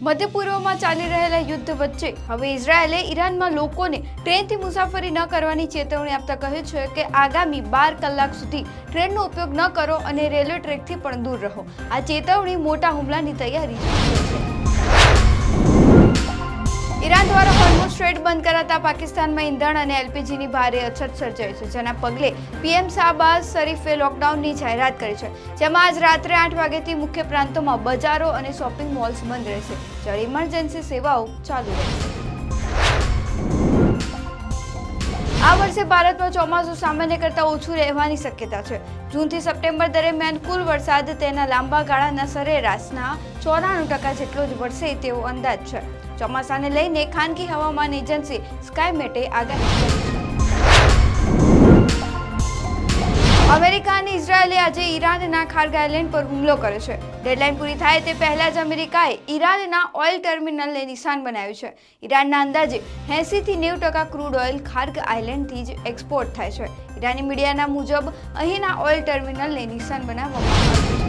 મધ્ય પૂર્વમાં ચાલી રહેલા યુદ્ધ વચ્ચે હવે ઇઝરાયેલે ઈરાનમાં લોકોને ટ્રેનથી મુસાફરી ન કરવાની ચેતવણી આપતા કહ્યું છે કે આગામી 12 કલાક સુધી ટ્રેનનો ઉપયોગ ન કરો અને રેલવે ટ્રેકથી પણ દૂર રહો. આ ચેતવણી મોટા હુમલાની તૈયારી છે. ઈરાન દ્વારા હોર્મુઝ સ્ટ્રેટ બંધ કરાતા પાકિસ્તાનમાં ઈંધણ અને એલપીજીની ભારે અછત સર્જાઈ છે, જેના પગલે પીએમ શાહબાઝ શરીફે લોકડાઉનની જાહેરાત કરી છે, જેમાં આજ રાત્રે 8 વાગ્યાથી મુખ્ય પ્રાંતોમાં બજારો અને શોપિંગ મોલ્સ બંધ રહેશે, જ્યારે ઇમરજન્સી સેવાઓ ચાલુ રહેશે. આ વર્ષે ભારતમાં ચોમાસું સામાન્ય કરતાં ઓછું રહેવાની શક્યતા છે. જૂનથી સપ્ટેમ્બર દરમિયાન કુલ વરસાદ તેના લાંબા ગાળાના સરેરાશના 94% જેટલો જ વરસે તેવો અંદાજ છે. ચોમાસાને લઈને ખાનગી હવામાન એજન્સી સ્કાયમેટે આગાહી કરી છે. અમેરિકા અને ઇઝરાયેલે આજે ઈરાનના ખાર્ગ આઇલેન્ડ પર હુમલો કર્યો છે. ડેડલાઇન પૂરી થાય તે પહેલા જ અમેરિકાએ ઈરાનના ઓઇલ ટર્મિનલને નિશાન બનાવ્યું છે. ઈરાનના અંદાજે 80 થી 90% ક્રૂડ ઓઇલ ખાર્ગ આઇલેન્ડથી જ એક્સપોર્ટ થાય છે. ઈરાની મીડિયાના મુજબ અહીંના ઓઇલ ટર્મિનલને નિશાન બનાવવામાં આવ્યું છે.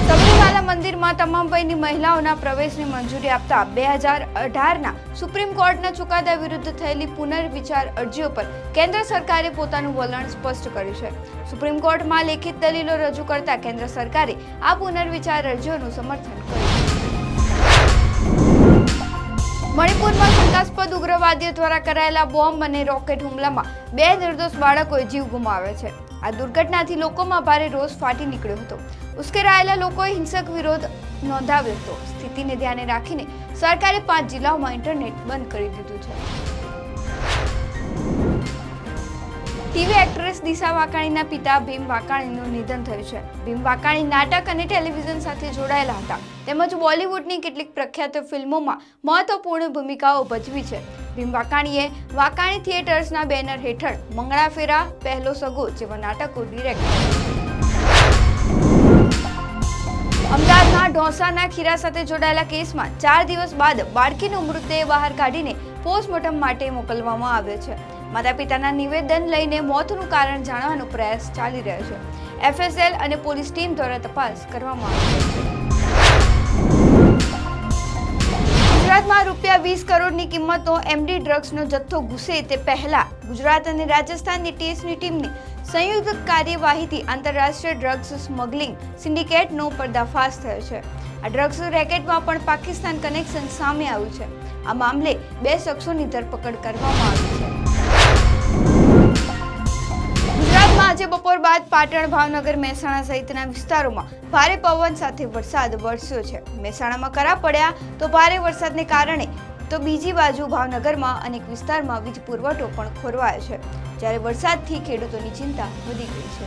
સબરીમાલા મંદિરમાં તમામ વયની મહિલાઓના પ્રવેશની મંજૂરી આપતા 2018ના સુપ્રીમ કોર્ટના ચુકાદા વિરુદ્ધ થયેલી પુનર્વિચાર અરજીઓ પર કેન્દ્ર સરકારે પોતાનું વલણ સ્પષ્ટ કર્યું છે. સુપ્રીમ કોર્ટમાં લેખિત દલીલો રજૂ કરતા કેન્દ્ર સરકારે આ પુનર્વિચાર અરજીઓનું સમર્થન કર્યું. મણિપુરમાં શંકાસ્પદ ઉગ્રવાદીઓ દ્વારા કરાયેલા બોમ્બ અને રોકેટ હુમલામાં 2 નિર્દોષ બાળકોએ જીવ ગુમાવ્યા છે. આ દુર્ઘટનાથી લોકોમાં ભારે રોષ ફાટી નીકળ્યો હતો. ઉશ્કેરાયેલા લોકોએ હિંસક વિરોધ નોંધાવ્યો હતો. સ્થિતિને ધ્યાને રાખીને સરકારે 5 જિલ્લાઓમાં ઇન્ટરનેટ બંધ કરી દીધું છે. ટીવી એક્ટ્રેસ દિશા વાકાણીના પિતા ભીમ વાકાણીનું નિધન થયું છે. ભીમ વાકાણી નાટક અને ટેલિવિઝન સાથે જોડાયેલા હતા, તેમજ બોલિવૂડની કેટલીક પ્રખ્યાત ફિલ્મોમાં મહત્વપૂર્ણ ભૂમિકાઓ ભજવી છે. ભીમ વાકાણીએ વાકાણી થિયેટર્સના બેનર હેઠળ મંગળા ફેરા, પહેલો સગો જેવા નાટકો ડિરેક્ટ કર્યા છે. અમદાવાદના ઢોસાના ખીરા સાથે જોડાયેલા કેસમાં 4 દિવસ બાદ બાળકીનો મૃતદેહ બહાર કાઢીને પોસ્ટમોર્ટમ માટે મોકલવામાં આવ્યો છે. માતા પિતાના નિવેદન લઈને મોતનું કારણ જાણવાનો પ્રયાસ ચાલી રહ્યો છે. એફએસએલ અને પોલીસ ટીમ દ્વારા તપાસ કરવામાં આવી છે. ગુજરાતમાં ₹20 કરોડની કિંમતનો એમડી ડ્રગ્સનો જથ્થો ઘૂસે તે પહેલા ગુજરાત અને રાજસ્થાનની ટીએસની ટીમની સંયુક્ત કાર્યવાહીથી આંતરરાષ્ટ્રીય ડ્રગ્સ સ્મગલિંગ સિન્ડિકેટનો પર્દાફાશ થયો છે. આ ડ્રગ્સ રેકેટમાં પણ પાકિસ્તાન કનેક્શન સામે આવ્યું છે. આ મામલે 2 શખ્સોની ધરપકડ કરવામાં આવી છે. ગુજરાતમાં આજે બપોર બાદ પાટણ, ભાવનગર, મહેસાણા સહિતના વિસ્તારોમાં ભારે પવન સાથે વરસાદ વરસ્યો છે. મહેસાણામાં કરા પડ્યા તો ભારે વરસાદને કારણે તો બીજી બાજુ ભાવનગરમાં અનેક વિસ્તારમાં વીજ પુરવઠો પણ ખોરવાયો છે, જ્યારે વરસાદથી ખેડૂતોની ચિંતા વધી ગઈ છે.